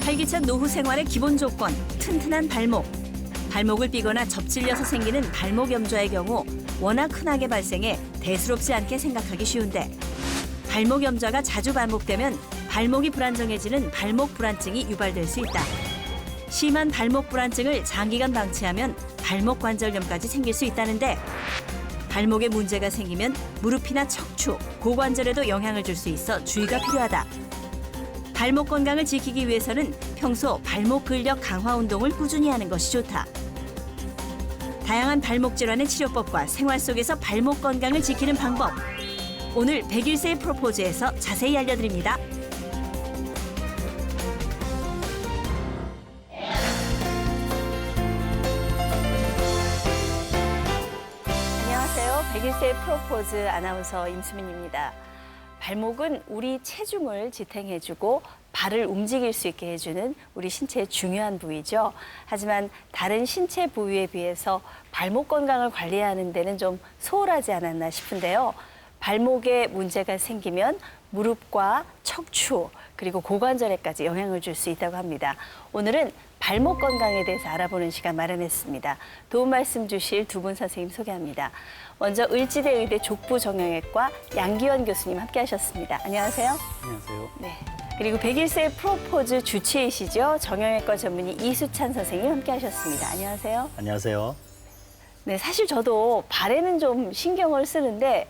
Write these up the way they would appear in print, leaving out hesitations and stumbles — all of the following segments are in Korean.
활기찬 노후 생활의 기본 조건, 튼튼한 발목. 발목을 삐거나 접질려서 생기는 발목 염좌의 경우 워낙 흔하게 발생해 대수롭지 않게 생각하기 쉬운데 발목 염좌가 자주 반복되면 발목이 불안정해지는 발목 불안증이 유발될 수 있다. 심한 발목 불안증을 장기간 방치하면 발목 관절염까지 생길 수 있다는데 발목에 문제가 생기면 무릎이나 척추, 고관절에도 영향을 줄 수 있어 주의가 필요하다. 발목 건강을 지키기 위해서는 평소 발목 근력 강화 운동을 꾸준히 하는 것이 좋다. 다양한 발목 질환의 치료법과 생활 속에서 발목 건강을 지키는 방법. 오늘 101세의 프로포즈에서 자세히 알려드립니다. 안녕하세요. 101세의 프로포즈 아나운서 임수민입니다. 발목은 우리 체중을 지탱해주고 발을 움직일 수 있게 해주는 우리 신체의 중요한 부위죠. 하지만 다른 신체 부위에 비해서 발목 건강을 관리하는 데는 좀 소홀하지 않았나 싶은데요. 발목에 문제가 생기면 무릎과 척추 그리고 고관절에까지 영향을 줄 수 있다고 합니다. 오늘은 발목 건강에 대해서 알아보는 시간 마련했습니다. 도움 말씀 주실 두 분 선생님 소개합니다. 먼저 을지대 의대 족부 정형외과 양기원 교수님 함께하셨습니다. 안녕하세요. 안녕하세요. 네. 그리고 101세 프로포즈 주치의시죠. 정형외과 전문의 이수찬 선생님 함께하셨습니다. 안녕하세요. 안녕하세요. 네, 사실 저도 발에는 좀 신경을 쓰는데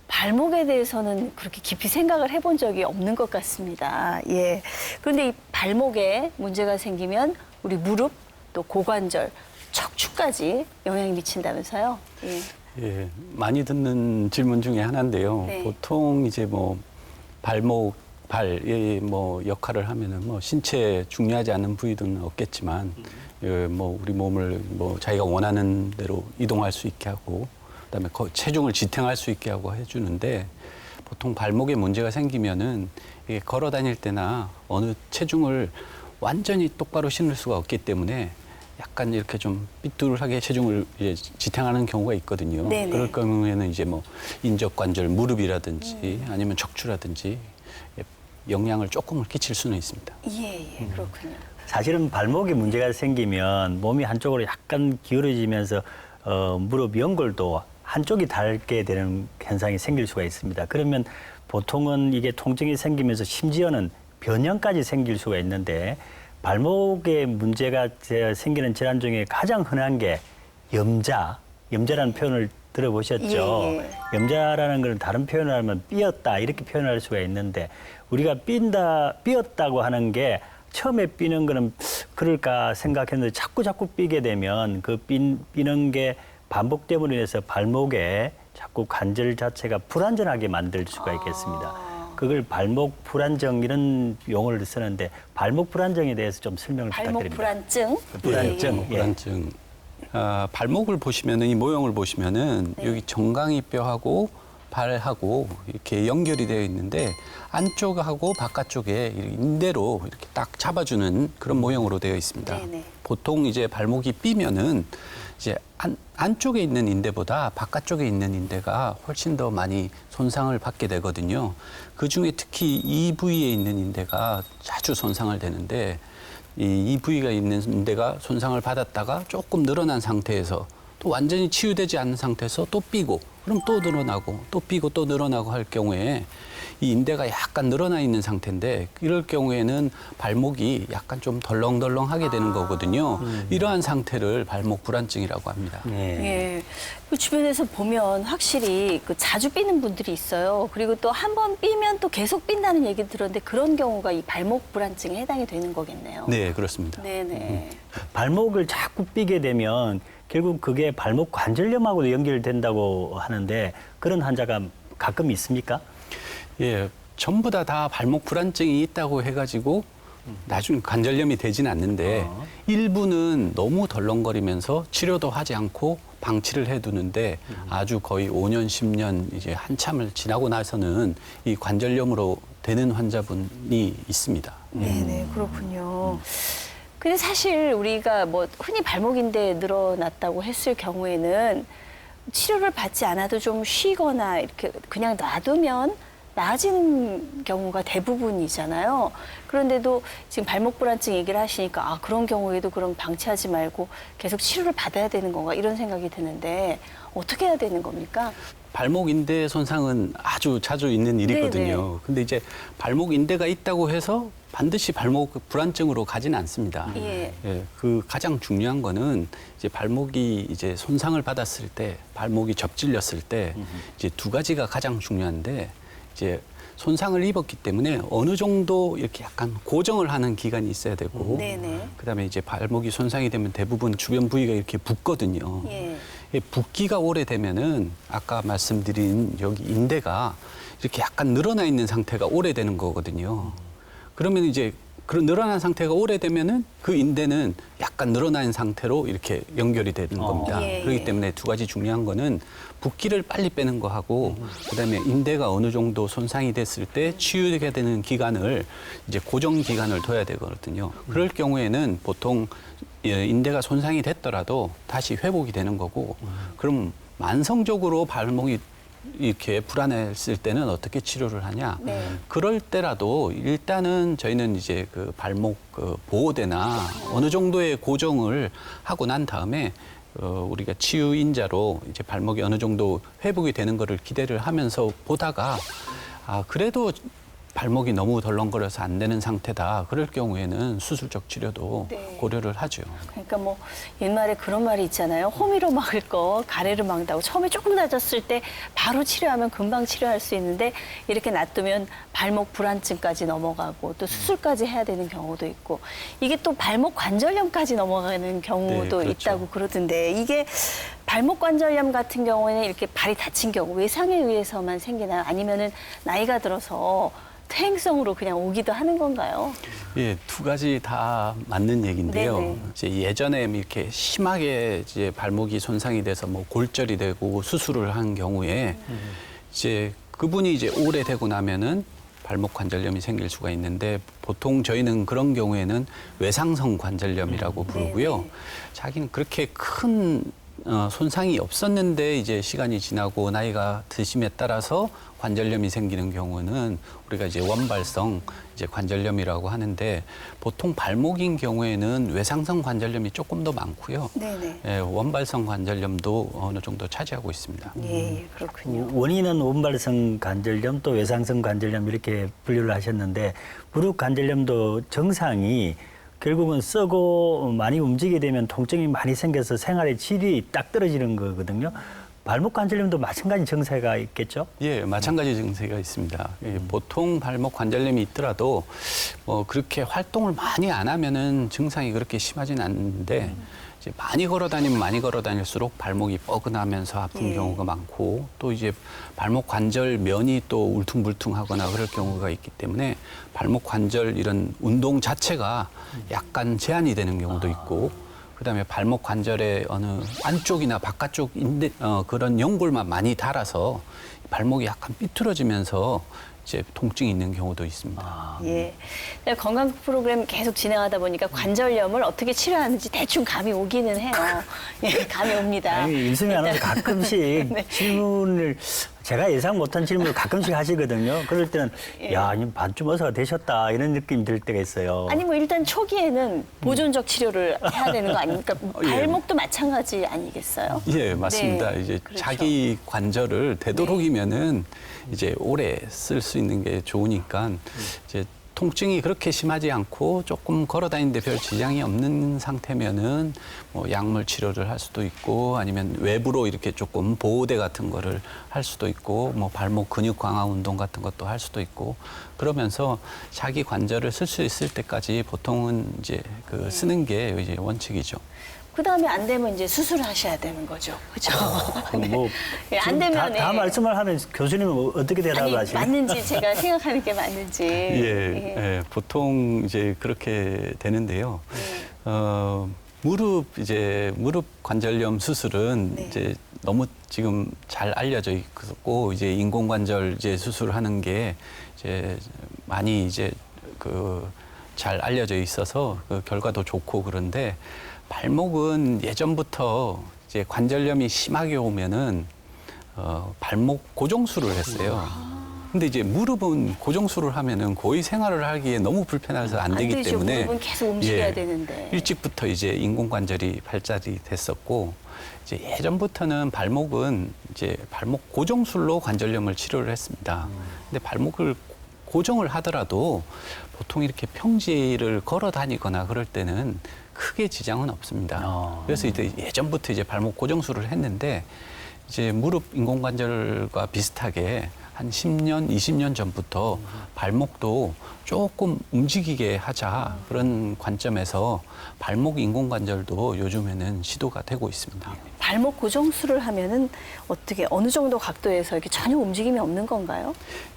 발목에 대해서는 그렇게 깊이 생각을 해본 적이 없는 것 같습니다. 예. 그런데 이 발목에 문제가 생기면 우리 무릎, 또 고관절, 척추까지 영향이 미친다면서요? 예. 예, 많이 듣는 질문 중에 하나인데요. 네. 보통 이제 뭐 발목, 발의 뭐 역할을 하면은 뭐 신체 중요하지 않은 부위들은 없겠지만, 예, 뭐 우리 몸을 뭐 자기가 원하는 대로 이동할 수 있게 하고, 그다음에 체중을 지탱할 수 있게 하고 해주는데 보통 발목에 문제가 생기면은 이게 걸어 다닐 때나 어느 체중을 완전히 똑바로 신을 수가 없기 때문에 약간 이렇게 좀 삐뚤하게 체중을 이제 지탱하는 경우가 있거든요. 네네. 그럴 경우에는 이제 뭐 인접관절, 무릎이라든지 아니면 척추라든지 영향을 조금은 끼칠 수는 있습니다. 예, 그렇군요. 사실은 발목에 문제가 생기면 몸이 한쪽으로 약간 기울어지면서 무릎 연골도 한쪽이 닳게 되는 현상이 생길 수가 있습니다. 그러면 보통은 이게 통증이 생기면서 심지어는 변형까지 생길 수가 있는데 발목에 문제가 생기는 질환 중에 가장 흔한 게 염자라는 표현을 들어보셨죠? 예. 염자라는 걸 다른 표현을 하면 삐었다 이렇게 표현할 수가 있는데 우리가 삐었다고 하는 게 처음에 삐는 거는 그럴까 생각했는데 자꾸 삐게 되면 그 삐는 게 반복됨으로 인해서 발목에 자꾸 관절 자체가 불안전하게 만들 수가 있겠습니다. 그걸 발목 불안정 이런 용어를 쓰는데 발목 불안정에 대해서 좀 설명을 발목 부탁드립니다. 불안증. 불안증. 예. 불안증. 발목을 보시면은 이 모형을 보시면은 네. 여기 정강이 뼈하고 발하고 이렇게 연결이 되어 있는데 안쪽하고 바깥쪽에 인대로 이렇게 딱 잡아주는 그런 모형으로 되어 있습니다. 네네. 보통 이제 발목이 삐면은 이제 안쪽에 있는 인대보다 바깥쪽에 있는 인대가 훨씬 더 많이 손상을 받게 되거든요. 그 중에 특히 이 부위에 있는 인대가 자주 손상을 되는데 이 부위가 있는 인대가 손상을 받았다가 조금 늘어난 상태에서 또 완전히 치유되지 않은 상태에서 또 삐고 그럼 또 늘어나고 또 삐고 또 늘어나고 할 경우에 이 인대가 약간 늘어나 있는 상태인데 이럴 경우에는 발목이 약간 좀 덜렁덜렁하게 되는 거거든요. 이러한 상태를 발목 불안증이라고 합니다. 예. 그 주변에서 보면 확실히 그 자주 삐는 분들이 있어요. 그리고 또 한 번 삐면 또 계속 삔다는 얘기 들었는데 그런 경우가 이 발목 불안증에 해당이 되는 거겠네요. 네, 그렇습니다. 네네. 발목을 자꾸 삐게 되면 결국 그게 발목 관절염하고도 연결된다고 하는데 그런 환자가 가끔 있습니까? 예, 전부 다 발목 불안증이 있다고 해가지고 나중에 관절염이 되진 않는데 일부는 너무 덜렁거리면서 치료도 하지 않고 방치를 해두는데 아주 거의 5년, 10년 이제 한참을 지나고 나서는 이 관절염으로 되는 환자분이 있습니다. 네네, 그렇군요. 근데 사실 우리가 뭐 흔히 발목인대 늘어났다고 했을 경우에는 치료를 받지 않아도 좀 쉬거나 이렇게 그냥 놔두면 나아지는 경우가 대부분이잖아요. 그런데도 지금 발목 불안증 얘기를 하시니까 아, 그런 경우에도 그럼 방치하지 말고 계속 치료를 받아야 되는 건가 이런 생각이 드는데 어떻게 해야 되는 겁니까? 발목 인대 손상은 아주 자주 있는 일이거든요. 네네. 근데 이제 발목 인대가 있다고 해서 반드시 발목 불안증으로 가지는 않습니다. 예. 그 가장 중요한 거는 이제 발목이 이제 손상을 받았을 때, 발목이 접질렸을 때 이제 두 가지가 가장 중요한데 이제 손상을 입었기 때문에 어느 정도 이렇게 약간 고정을 하는 기간이 있어야 되고 네네. 그다음에 이제 발목이 손상이 되면 대부분 주변 부위가 이렇게 붓거든요. 예. 붓기가 오래되면은 아까 말씀드린 여기 인대가 이렇게 약간 늘어나 있는 상태가 오래되는 거거든요. 그러면 이제 그런 늘어난 상태가 오래되면은 그 인대는 약간 늘어난 상태로 이렇게 연결이 되는 겁니다. 예, 그렇기 예. 때문에 두 가지 중요한 거는 붓기를 빨리 빼는 거하고 그다음에 인대가 어느 정도 손상이 됐을 때 치유가 되는 기간을 이제 고정 기간을 둬야 되거든요. 그럴 경우에는 보통 인대가 손상이 됐더라도 다시 회복이 되는 거고 그럼 만성적으로 발목이 이렇게 불안했을 때는 어떻게 치료를 하냐? 네. 그럴 때라도 일단은 저희는 이제 그 발목 그 보호대나 어느 정도의 고정을 하고 난 다음에 우리가 치유인자로 이제 발목이 어느 정도 회복이 되는 거를 기대를 하면서 보다가 아 그래도 발목이 너무 덜렁거려서 안 되는 상태다. 그럴 경우에는 수술적 치료도 네. 고려를 하죠. 그러니까 뭐 옛말에 그런 말이 있잖아요. 호미로 막을 거 가래로 막는다고. 처음에 조금 낮았을 때 바로 치료하면 금방 치료할 수 있는데 이렇게 놔두면 발목 불안증까지 넘어가고 또 수술까지 해야 되는 경우도 있고 이게 또 발목 관절염까지 넘어가는 경우도 네, 그렇죠. 있다고 그러던데 이게 발목 관절염 같은 경우에는 이렇게 발이 다친 경우 외상에 의해서만 생기나요? 아니면은 나이가 들어서 퇴행성으로 그냥 오기도 하는 건가요? 예, 두 가지 다 맞는 얘기인데요. 네네. 이제 예전에 이렇게 심하게 이제 발목이 손상이 돼서 뭐 골절이 되고 수술을 한 경우에 이제 그분이 이제 오래되고 나면은 발목 관절염이 생길 수가 있는데 보통 저희는 그런 경우에는 외상성 관절염이라고 부르고요. 네네. 자기는 그렇게 큰 손상이 없었는데 이제 시간이 지나고 나이가 드심에 따라서 관절염이 생기는 경우는 우리가 이제 원발성 이제 관절염이라고 하는데 보통 발목인 경우에는 외상성 관절염이 조금 더 많고요. 네네. 예, 원발성 관절염도 어느 정도 차지하고 있습니다. 예, 그렇군요. 원인은 원발성 관절염 또 외상성 관절염 이렇게 분류를 하셨는데 무릎 관절염도 증상이 결국은 쓰고 많이 움직이게 되면 통증이 많이 생겨서 생활의 질이 딱 떨어지는 거거든요. 발목 관절염도 마찬가지 증세가 있겠죠? 예, 마찬가지 증세가 있습니다. 예, 보통 발목 관절염이 있더라도 그렇게 활동을 많이 안 하면은 증상이 그렇게 심하진 않는데 이제 많이 걸어 다닐수록 발목이 뻐근하면서 아픈 예. 경우가 많고 또 이제 발목 관절 면이 또 울퉁불퉁하거나 그럴 경우가 있기 때문에 발목 관절 이런 운동 자체가 약간 제한이 되는 경우도 있고 그다음에 발목 관절의 어느 안쪽이나 바깥쪽 그런 연골만 많이 닳아서 발목이 약간 삐뚤어지면서 이제 통증이 있는 경우도 있습니다. 예. 건강 프로그램 계속 진행하다 보니까 관절염을 어떻게 치료하는지 대충 감이 오기는 해요. 예, 감이 옵니다. 아니, 일승이 아나운서 가끔씩 네. 질문을 제가 예상 못한 질문을 가끔씩 하시거든요. 그럴 때는 예. 야, 반쯤 어서가 되셨다 이런 느낌이 들 때가 있어요. 아니 뭐 일단 초기에는 보존적 치료를 해야 되는 거 아닙니까? 예. 발목도 마찬가지 아니겠어요? 예, 맞습니다. 네, 이제 그렇죠. 자기 관절을 되도록이면은 이제 오래 쓸 수 있는 게 좋으니까 이제 통증이 그렇게 심하지 않고 조금 걸어 다니는데 별 지장이 없는 상태면은 뭐 약물 치료를 할 수도 있고 아니면 외부로 이렇게 조금 보호대 같은 거를 할 수도 있고 뭐 발목 근육 강화 운동 같은 것도 할 수도 있고 그러면서 자기 관절을 쓸 수 있을 때까지 보통은 이제 그 쓰는 게 이제 원칙이죠. 그 다음에 안 되면 이제 수술을 하셔야 되는 거죠. 그렇죠? 뭐 예, 안 지금 되면 다 말씀을 하면 교수님은 어떻게 대답을 아니 하시나요? 맞는지 제가 생각하는 게 맞는지. 예, 보통 이제 그렇게 되는데요. 무릎 관절염 수술은 네. 이제 너무 지금 잘 알려져 있고 이제 인공관절 이제 수술하는 게 이제 많이 이제 잘 알려져 있어서 그 결과도 좋고 그런데 발목은 예전부터 이제 관절염이 심하게 오면은 발목 고정술을 했어요. 근데 이제 무릎은 고정수를 하면은 거의 생활을 하기에 너무 불편해서 안 되기 되죠. 때문에 무릎은 계속 움직여야 되는데. 일찍부터 이제 인공관절이 발달이 됐었고 이제 예전부터는 발목은 이제 발목 고정술로 관절염을 치료를 했습니다. 근데 발목을 고정을 하더라도 보통 이렇게 평지를 걸어 다니거나 그럴 때는 크게 지장은 없습니다. 그래서 이제 예전부터 이제 발목 고정술을 했는데 이제 무릎 인공관절과 비슷하게 한 10년, 20년 전부터 발목도 조금 움직이게 하자 그런 관점에서 발목 인공관절도 요즘에는 시도가 되고 있습니다. 발목 고정술을 하면은 어떻게 어느 정도 각도에서 이렇게 전혀 움직임이 없는 건가요?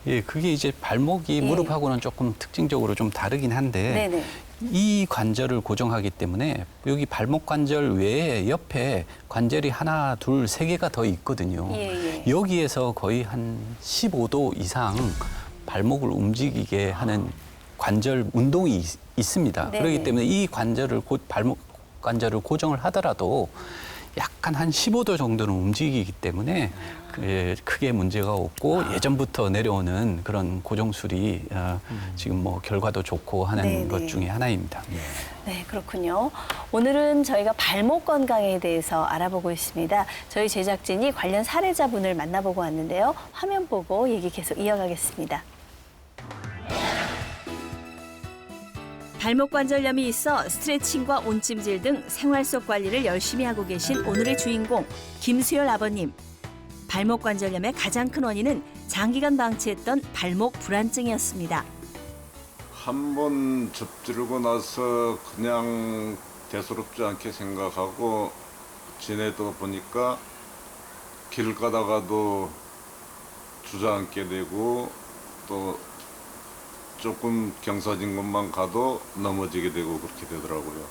예, 그게 이제 발목이 예. 무릎하고는 조금 특징적으로 좀 다르긴 한데 네네. 이 관절을 고정하기 때문에 여기 발목 관절 외에 옆에 관절이 하나, 둘, 세 개가 더 있거든요. 예, 예. 여기에서 거의 한 15도 이상 발목을 움직이게 하는 관절 운동이 있습니다. 네네. 그렇기 때문에 이 관절을 발목 관절을 고정을 하더라도 약간 한 15도 정도는 움직이기 때문에 크게 문제가 없고 예전부터 내려오는 그런 고정술이 지금 뭐 결과도 좋고 하는 네네. 것 중에 하나입니다. 네, 그렇군요. 오늘은 저희가 발목 건강에 대해서 알아보고 있습니다. 저희 제작진이 관련 사례자분을 만나보고 왔는데요. 화면 보고 얘기 계속 이어가겠습니다. 발목 관절염이 있어 스트레칭과 온찜질 등 생활 속 관리를 열심히 하고 계신 오늘의 주인공 김수열 아버님. 발목 관절염의 가장 큰 원인은 장기간 방치했던 발목 불안증이었습니다. 한 번 접지르고 나서 그냥 대수롭지 않게 생각하고 지내다 보니까 길 가다가도 주저앉게 되고 또 조금 경사진 곳만 가도 넘어지게 되고 그렇게 되더라고요.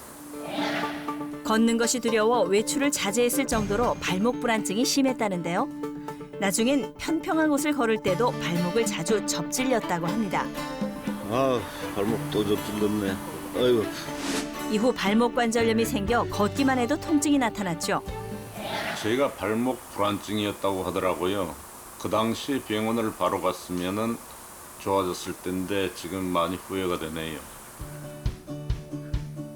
걷는 것이 두려워 외출을 자제했을 정도로 발목 불안증이 심했다는데요. 나중엔 평평한 곳을 걸을 때도 발목을 자주 접질렸다고 합니다. 아, 발목 또 접질렀네. 아이고. 이후 발목 관절염이 생겨 걷기만 해도 통증이 나타났죠. 저희가 발목 불안증이었다고 하더라고요. 그 당시 병원을 바로 갔으면은 좋아졌을 텐데 지금 많이 후회가 되네요.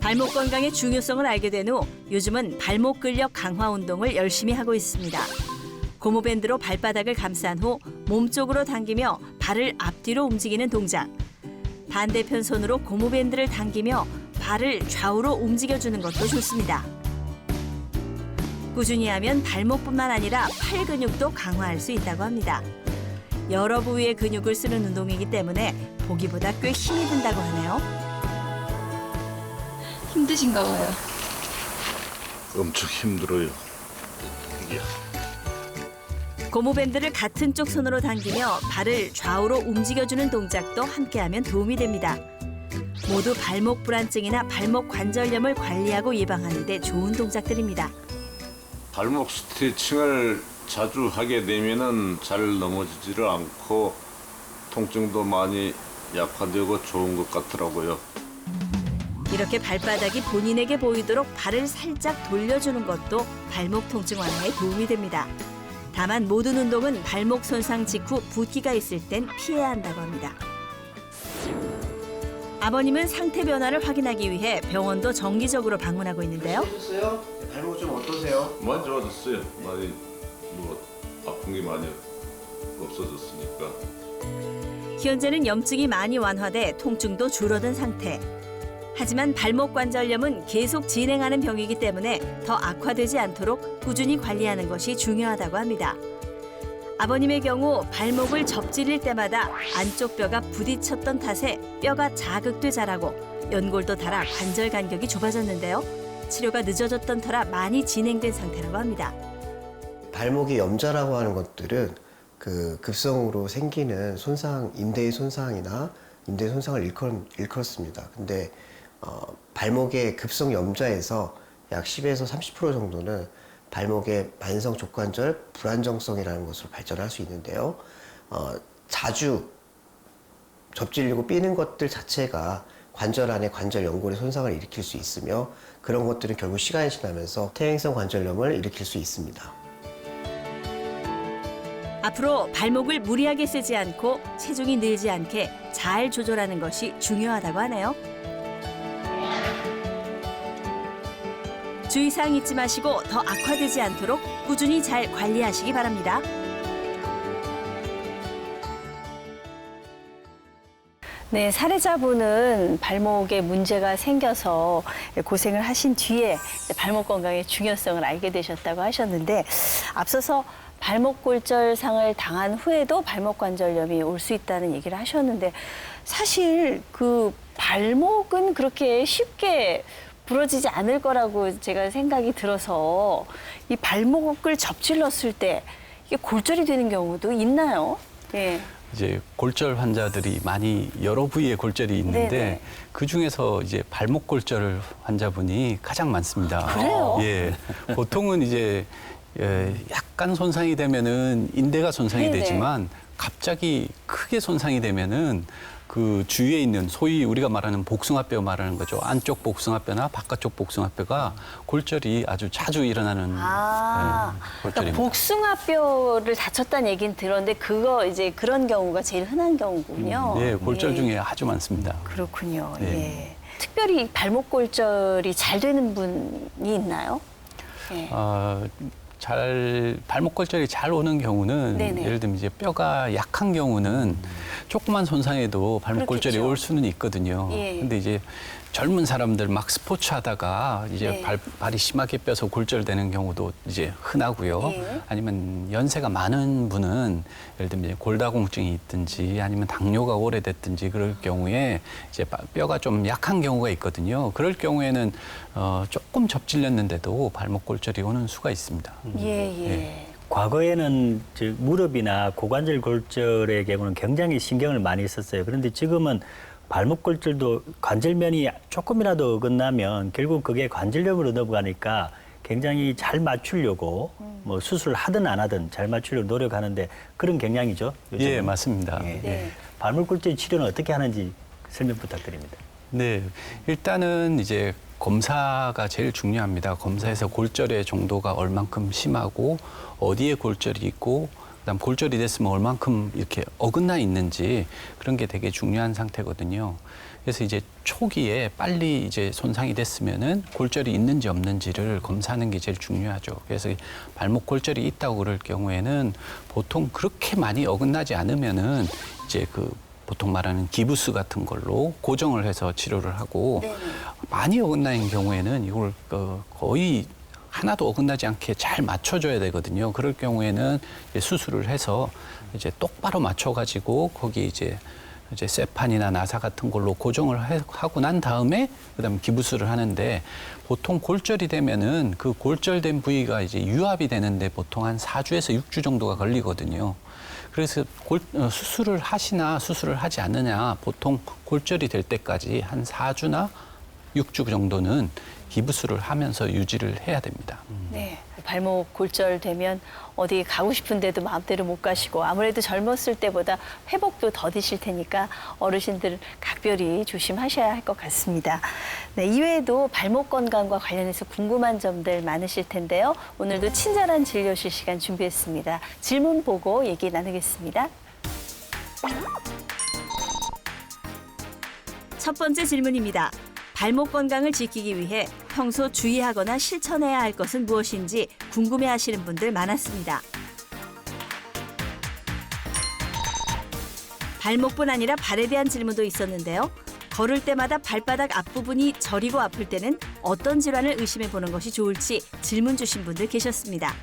발목 건강의 중요성을 알게 된 후 요즘은 발목 근력 강화 운동을 열심히 하고 있습니다. 고무밴드로 발바닥을 감싼 후 몸쪽으로 당기며 발을 앞뒤로 움직이는 동작. 반대편 손으로 고무밴드를 당기며 발을 좌우로 움직여주는 것도 좋습니다. 꾸준히 하면 발목뿐만 아니라 팔 근육도 강화할 수 있다고 합니다. 여러 부위의 근육을 쓰는 운동이기 때문에 보기보다 꽤 힘이 든다고 하네요. 힘드신가 봐요. 엄청 힘들어요. 이게. 고무밴드를 같은 쪽 손으로 당기며 발을 좌우로 움직여주는 동작도 함께하면 도움이 됩니다. 모두 발목 불안증이나 발목 관절염을 관리하고 예방하는 데 좋은 동작들입니다. 발목 스트레칭을 자주 하게 되면은 잘 넘어지지를 않고 통증도 많이 약화되고 좋은 것 같더라고요. 이렇게 발바닥이 본인에게 보이도록 발을 살짝 돌려주는 것도 발목 통증 완화에 도움이 됩니다. 다만 모든 운동은 발목 손상 직후 붓기가 있을 땐 피해야 한다고 합니다. 아버님은 상태 변화를 확인하기 위해 병원도 정기적으로 방문하고 있는데요. 어떠세요? 발목 좀 어떠세요? 많이 좋아졌어요. 많이 뭐 아픈 게 많이 없어졌으니까. 현재는 염증이 많이 완화돼 통증도 줄어든 상태. 하지만 발목 관절염은 계속 진행하는 병이기 때문에 더 악화되지 않도록 꾸준히 관리하는 것이 중요하다고 합니다. 아버님의 경우 발목을 접질릴 때마다 안쪽 뼈가 부딪혔던 탓에 뼈가 자극돼 자라고 연골도 닳아 관절 간격이 좁아졌는데요. 치료가 늦어졌던 터라 많이 진행된 상태라고 합니다. 발목의 염좌라고 하는 것들은 그 급성으로 생기는 손상, 인대의 손상이나 인대 손상을 일컫습니다. 근데 발목의 급성 염좌에서 약 10에서 30% 정도는 발목의 만성 족관절 불안정성이라는 것으로 발전할 수 있는데요. 자주 접질리고 삐는 것들 자체가 관절 안에 관절 연골의 손상을 일으킬 수 있으며 그런 것들은 결국 시간이 지나면서 퇴행성 관절염을 일으킬 수 있습니다. 앞으로 발목을 무리하게 쓰지 않고 체중이 늘지 않게 잘 조절하는 것이 중요하다고 하네요. 주의사항 잊지 마시고 더 악화되지 않도록 꾸준히 잘 관리하시기 바랍니다. 네, 사례자분은 발목에 문제가 생겨서 고생을 하신 뒤에 발목 건강의 중요성을 알게 되셨다고 하셨는데, 앞서서 발목 골절상을 당한 후에도 발목 관절염이 올 수 있다는 얘기를 하셨는데, 사실 그 발목은 그렇게 쉽게 부러지지 않을 거라고 제가 생각이 들어서 이 발목을 접질렀을 때 이게 골절이 되는 경우도 있나요? 예. 이제 골절 환자들이 많이 여러 부위에 골절이 있는데 네네. 그 중에서 이제 발목 골절 환자분이 가장 많습니다. 그래요? 예. 보통은 이제 약간 손상이 되면은 인대가 손상이 네네. 되지만 갑자기 크게 손상이 되면은 그 주위에 있는 소위 우리가 말하는 복숭아뼈 말하는 거죠. 안쪽 복숭아뼈나 바깥쪽 복숭아뼈가 골절이 아주 자주 일어나는 그러니까 골절입니다. 복숭아뼈를 다쳤다는 얘기는 들었는데 그거 이제 그런 경우가 제일 흔한 경우군요. 네, 골절 예. 중에 아주 많습니다. 그렇군요. 네. 예. 특별히 발목 골절이 잘 되는 분이 있나요? 예. 발목 골절이 잘 오는 경우는 네네. 예를 들면 이제 뼈가 약한 경우는 조그만 손상에도 발목 골절이 그렇겠죠. 올 수는 있거든요. 예. 근데 이제 젊은 사람들 막 스포츠 하다가 이제 네. 발이 심하게 뼈서 골절되는 경우도 이제 흔하고요. 예. 아니면 연세가 많은 분은 예를 들면 이제 골다공증이 있든지 아니면 당뇨가 오래됐든지 그럴 경우에 이제 뼈가 좀 약한 경우가 있거든요. 그럴 경우에는 조금 접질렸는데도 발목 골절이 오는 수가 있습니다. 예. 예. 과거에는 무릎이나 고관절 골절의 경우는 굉장히 신경을 많이 썼어요. 그런데 지금은 발목 골절도 관절면이 조금이라도 어긋나면 결국 그게 관절염으로 넘어가니까 굉장히 잘 맞추려고 뭐 수술을 하든 안 하든 잘 맞추려고 노력하는데 그런 경향이죠. 요즘은. 예, 맞습니다. 예. 네. 발목 골절 치료는 어떻게 하는지 설명 부탁드립니다. 네, 일단은 이제 검사가 제일 중요합니다. 검사에서 골절의 정도가 얼만큼 심하고 어디에 골절이 있고 그다음 골절이 됐으면 얼만큼 이렇게 어긋나 있는지 그런 게 되게 중요한 상태거든요. 그래서 이제 초기에 빨리 이제 손상이 됐으면은 골절이 있는지 없는지를 검사하는 게 제일 중요하죠. 그래서 발목 골절이 있다고 그럴 경우에는 보통 그렇게 많이 어긋나지 않으면은 이제 보통 말하는 기부스 같은 걸로 고정을 해서 치료를 하고 네네. 많이 어긋나는 경우에는 이걸 거의 하나도 어긋나지 않게 잘 맞춰줘야 되거든요. 그럴 경우에는 이제 수술을 해서 이제 똑바로 맞춰가지고 거기 이제 쇠판이나 나사 같은 걸로 고정을 하고 난 다음에 그다음 기부스를 하는데 보통 골절이 되면은 그 골절된 부위가 이제 유압이 되는데 보통 한 4주에서 6주 정도가 걸리거든요. 그래서 수술을 하시나 수술을 하지 않느냐 보통 골절이 될 때까지 한 4주나 6주 정도는 기부스를 하면서 유지를 해야 됩니다. 네. 발목 골절되면 어디 가고 싶은데도 마음대로 못 가시고 아무래도 젊었을 때보다 회복도 더디실 테니까 어르신들 각별히 조심하셔야 할 것 같습니다. 네, 이외에도 발목 건강과 관련해서 궁금한 점들 많으실 텐데요. 오늘도 친절한 진료실 시간 준비했습니다. 질문 보고 얘기 나누겠습니다. 첫 번째 질문입니다. 발목 건강을 지키기 위해 평소 주의하거나 실천해야 할 것은 무엇인지 궁금해하시는 분들 많았습니다. 발목뿐 아니라 발에 대한 질문도 있었는데요. 걸을 때마다 발바닥 앞부분이 저리고 아플 때는 어떤 질환을 의심해 보는 것이 좋을지 질문 주신 분들 계셨습니다.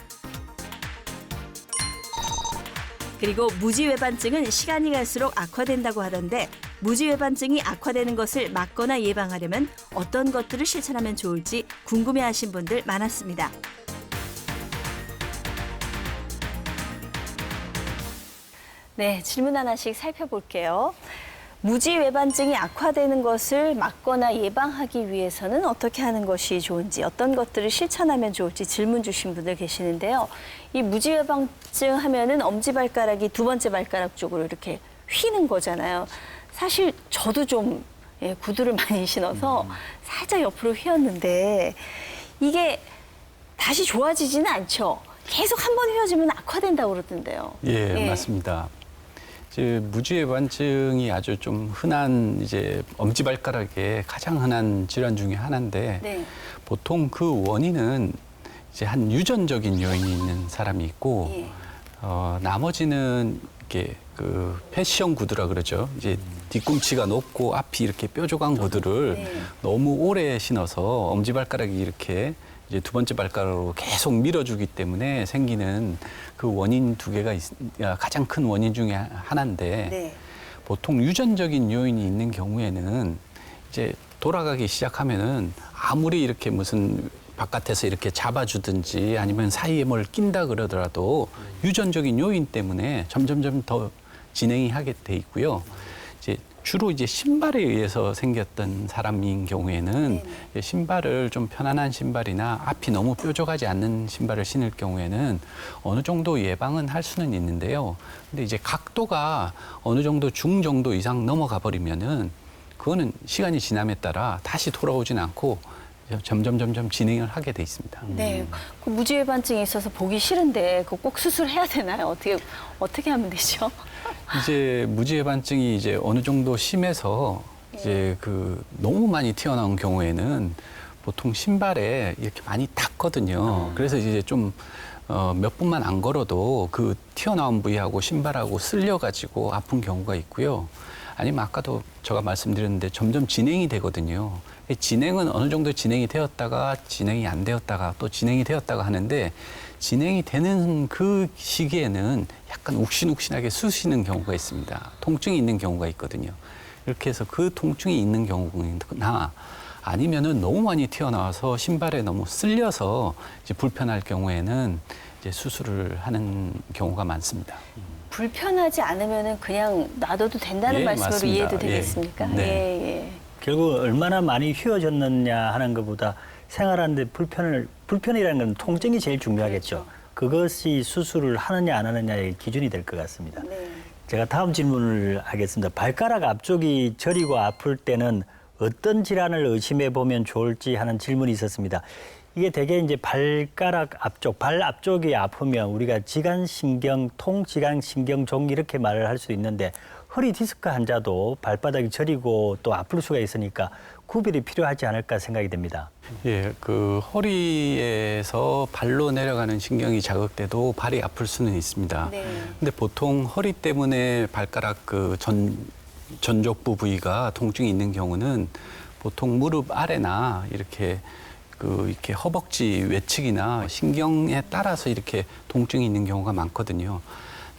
그리고 무지외반증은 시간이 갈수록 악화된다고 하던데 무지외반증이 악화되는 것을 막거나 예방하려면 어떤 것들을 실천하면 좋을지 궁금해하신 분들 많았습니다. 네, 질문 하나씩 살펴볼게요. 무지외반증이 악화되는 것을 막거나 예방하기 위해서는 어떻게 하는 것이 좋은지, 어떤 것들을 실천하면 좋을지 질문 주신 분들 계시는데요. 이 무지외반증 하면은 엄지발가락이 두 번째 발가락 쪽으로 이렇게 휘는 거잖아요. 사실 저도 좀 구두를 많이 신어서 살짝 옆으로 휘었는데 이게 다시 좋아지지는 않죠. 계속 한 번 휘어지면 악화된다고 그러던데요. 예, 맞습니다. 이제 무지외반증이 아주 좀 흔한 이제 엄지발가락의 가장 흔한 질환 중에 하나인데 네. 보통 그 원인은 이제 한 유전적인 요인이 있는 사람이 있고 예. 나머지는 이렇게 그 패션 구두라 그러죠. 이제 뒤꿈치가 높고 앞이 이렇게 뾰족한 구두를 네. 너무 오래 신어서 엄지발가락이 이렇게 이제 두 번째 발가락으로 계속 밀어주기 때문에 생기는 그 원인 두 개가 가장 큰 원인 중에 하나인데 네. 보통 유전적인 요인이 있는 경우에는 이제 돌아가기 시작하면은 아무리 이렇게 무슨 바깥에서 이렇게 잡아주든지 아니면 사이에 뭘 낀다 그러더라도 유전적인 요인 때문에 점점점 더 진행이 하게 돼 있고요. 이제 주로 이제 신발에 의해서 생겼던 사람인 경우에는 신발을 좀 편안한 신발이나 앞이 너무 뾰족하지 않는 신발을 신을 경우에는 어느 정도 예방은 할 수는 있는데요. 근데 이제 각도가 어느 정도 중 정도 이상 넘어가 버리면은 그거는 시간이 지남에 따라 다시 돌아오진 않고 점점 진행을 하게 돼 있습니다. 네. 그 무지외반증이 있어서 보기 싫은데 그거 꼭 수술해야 되나요? 어떻게 하면 되죠? 이제 무지외반증이 이제 어느 정도 심해서 이제 그 너무 많이 튀어나온 경우에는 보통 신발에 이렇게 많이 닿거든요. 그래서 이제 좀 몇 분만 안 걸어도 그 튀어나온 부위하고 신발하고 쓸려가지고 아픈 경우가 있고요. 아니면 아까도 제가 말씀드렸는데 점점 진행이 되거든요. 진행은 어느 정도 진행이 되었다가 진행이 안 되었다가 또 진행이 되었다가 하는데 진행이 되는 그 시기에는 약간 욱신욱신하게 쑤시는 경우가 있습니다. 통증이 있는 경우가 있거든요. 이렇게 해서 그 통증이 있는 경우나 아니면은 너무 많이 튀어나와서 신발에 너무 쓸려서 이제 불편할 경우에는 이제 수술을 하는 경우가 많습니다. 불편하지 않으면은 그냥 놔둬도 된다는 예, 말씀으로 맞습니다. 이해도 예. 되겠습니까? 네. 예. 결국 얼마나 많이 휘어졌느냐 하는 것보다 생활하는데 불편이라는 건 통증이 제일 중요하겠죠. 그것이 수술을 하느냐 안 하느냐의 기준이 될 것 같습니다. 네. 제가 다음 질문을 하겠습니다. 발가락 앞쪽이 저리고 아플 때는 어떤 질환을 의심해 보면 좋을지 하는 질문이 있었습니다. 이게 대개 이제 발가락 앞쪽, 발 앞쪽이 아프면 우리가 지간신경통, 지간신경종 이렇게 말을 할 수 있는데 허리 디스크 환자도 발바닥이 저리고 또 아플 수가 있으니까 구별이 필요하지 않을까 생각이 됩니다. 예, 그 허리에서 발로 내려가는 신경이 자극돼도 발이 아플 수는 있습니다. 네. 근데 보통 허리 때문에 발가락 그 전족부 부위가 통증이 있는 경우는 보통 무릎 아래나 이렇게 이렇게 허벅지 외측이나 신경에 따라서 이렇게 통증이 있는 경우가 많거든요.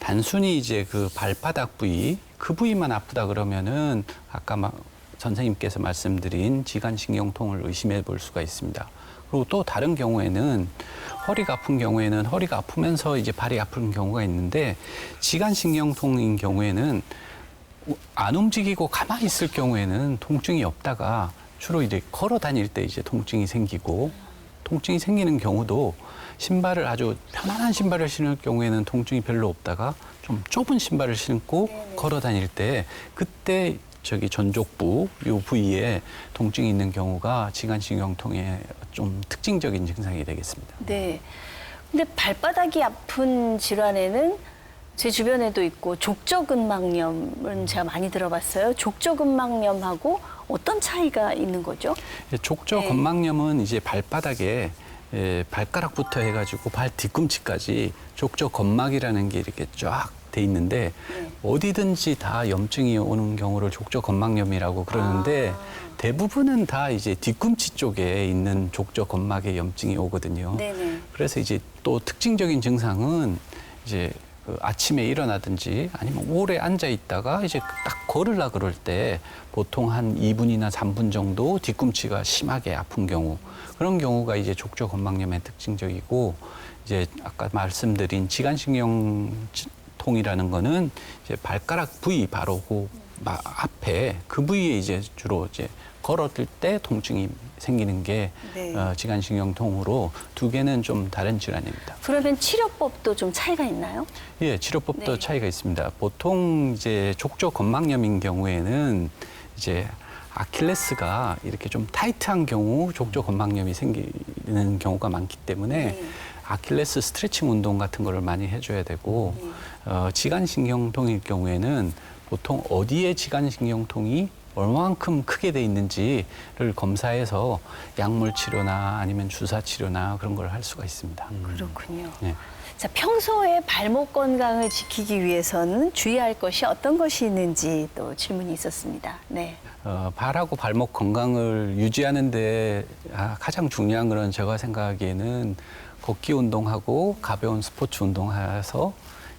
단순히 이제 그 발바닥 부위, 그 부위만 아프다 그러면은 아까 선생님께서 말씀드린 지간신경통을 의심해 볼 수가 있습니다. 그리고 또 다른 경우에는 허리가 아픈 경우에는 허리가 아프면서 이제 발이 아픈 경우가 있는데 지간신경통인 경우에는 안 움직이고 가만히 있을 경우에는 통증이 없다가 주로 이제 걸어 다닐 때 이제 통증이 생기고 통증이 생기는 경우도 신발을 아주 편안한 신발을 신을 경우에는 통증이 별로 없다가 좀 좁은 신발을 신고 걸어 다닐 때 그때 전족부 요 부위에 통증이 있는 경우가 지간신경통의 좀 특징적인 증상이 되겠습니다. 네. 근데 발바닥이 아픈 질환에는 제 주변에도 있고 족저근막염은 제가 많이 들어봤어요. 족저근막염하고 어떤 차이가 있는 거죠? 족저건막염은 이제 발바닥에 발가락부터 해가지고 발 뒤꿈치까지 족저건막이라는 게 이렇게 쫙 돼 있는데 어디든지 다 염증이 오는 경우를 족저건막염이라고 그러는데 대부분은 다 이제 뒤꿈치 쪽에 있는 족저건막에 염증이 오거든요. 네네. 그래서 이제 또 특징적인 증상은 이제 그 아침에 일어나든지 아니면 오래 앉아 있다가 이제 딱 걸으려 그럴 때 보통 한 2분이나 3분 정도 뒤꿈치가 심하게 아픈 경우 그런 경우가 이제 족저건막염의 특징적이고 이제 아까 말씀드린 지간신경통이라는 거는 이제 발가락 부위 바로 그 앞에 그 부위에 이제 주로 이제 걸었을 때 통증이 생기는 게 네. 지간신경통으로 두 개는 좀 다른 질환입니다. 그러면 치료법도 좀 차이가 있나요? 예, 치료법도 네. 차이가 있습니다. 보통 이제 족저건막염인 경우에는 이제 아킬레스가 이렇게 좀 타이트한 경우 족저건막염이 생기는 경우가 많기 때문에 아킬레스 스트레칭 운동 같은 거를 많이 해줘야 되고 지간신경통일 경우에는 보통 어디에 지간신경통이 얼마만큼 크게 돼 있는지를 검사해서 약물 치료나 아니면 주사 치료나 그런 걸 할 수가 있습니다. 그렇군요. 네. 자, 평소에 발목 건강을 지키기 위해서는 주의할 것이 어떤 것이 있는지 또 질문이 있었습니다. 네. 발하고 발목 건강을 유지하는데 가장 중요한 거는 제가 생각하기에는 걷기 운동하고 가벼운 스포츠 운동해서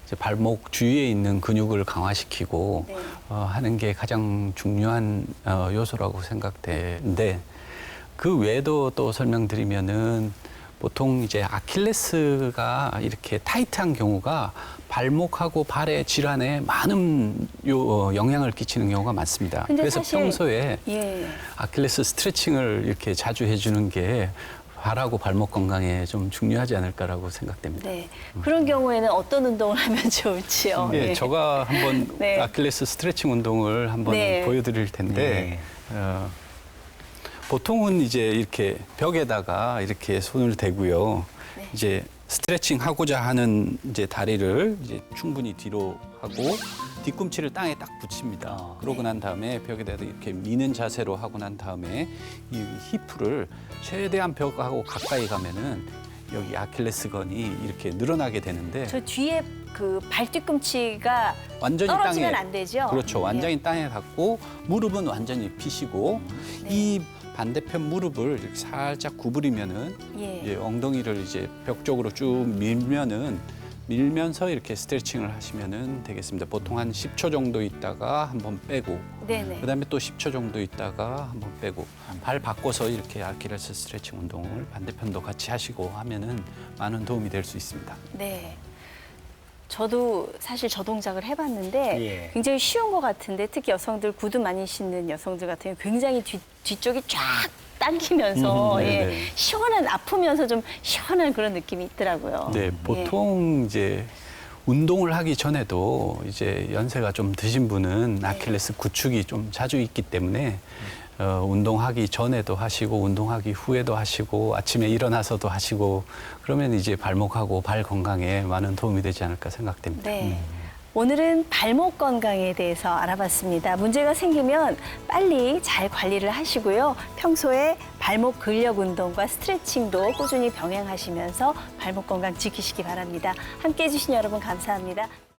이제 발목 주위에 있는 근육을 강화시키고 네. 하는 게 가장 중요한 요소라고 생각되는데 그 외에도 또 설명드리면은 보통 이제 아킬레스가 이렇게 타이트한 경우가 발목하고 발의 질환에 많은 영향을 끼치는 경우가 많습니다. 근데 그래서 사실- 평소에 예. 아킬레스 스트레칭을 이렇게 자주 해주는 게 발하고 발목 건강에 좀 중요하지 않을까라고 생각됩니다. 네. 그런 경우에는 어떤 운동을 하면 좋을지요? 예, 예. 제가 한번 네. 아킬레스 스트레칭 운동을 한번 네. 보여드릴 텐데 보통은 이제 이렇게 벽에다가 이렇게 손을 대고요. 네. 이제 스트레칭 하고자 하는 이제 다리를 이제 충분히 뒤로 하고 뒤꿈치를 땅에 딱 붙입니다. 그러고 난 다음에 벽에다 이렇게 미는 자세로 하고 난 다음에 이 히프를 최대한 벽하고 가까이 가면은 여기 아킬레스건이 이렇게 늘어나게 되는데 저 뒤에 그 발뒤꿈치가 완전히 떨어지면 땅에 안 되죠? 그렇죠. 완전히 예. 땅에 닿고 무릎은 완전히 피시고 네. 이 반대편 무릎을 이렇게 살짝 구부리면은 예. 이제 엉덩이를 이제 벽 쪽으로 쭉 밀면서 이렇게 스트레칭을 하시면은 되겠습니다. 보통 한 10초 정도 있다가 한번 빼고 네네. 그다음에 또 10초 정도 있다가 한번 빼고 발 바꿔서 이렇게 아킬레스 스트레칭 운동을 반대편도 같이 하시고 하면은 많은 도움이 될 수 있습니다. 네. 저도 사실 저 동작을 해봤는데 예. 굉장히 쉬운 것 같은데 특히 여성들 구두 많이 신는 여성들 같은 경우 굉장히 뒤쪽이 쫙 당기면서 예, 네네. 시원한 아프면서 좀 시원한 그런 느낌이 있더라고요. 네, 보통 이제 운동을 하기 전에도 이제 연세가 좀 드신 분은 아킬레스 구축이 좀 자주 있기 때문에 운동하기 전에도 하시고 운동하기 후에도 하시고 아침에 일어나서도 하시고 그러면 이제 발목하고 발 건강에 많은 도움이 되지 않을까 생각됩니다. 네. 오늘은 발목 건강에 대해서 알아봤습니다. 문제가 생기면 빨리 잘 관리를 하시고요. 평소에 발목 근력 운동과 스트레칭도 꾸준히 병행하시면서 발목 건강 지키시기 바랍니다. 함께해 주신 여러분 감사합니다.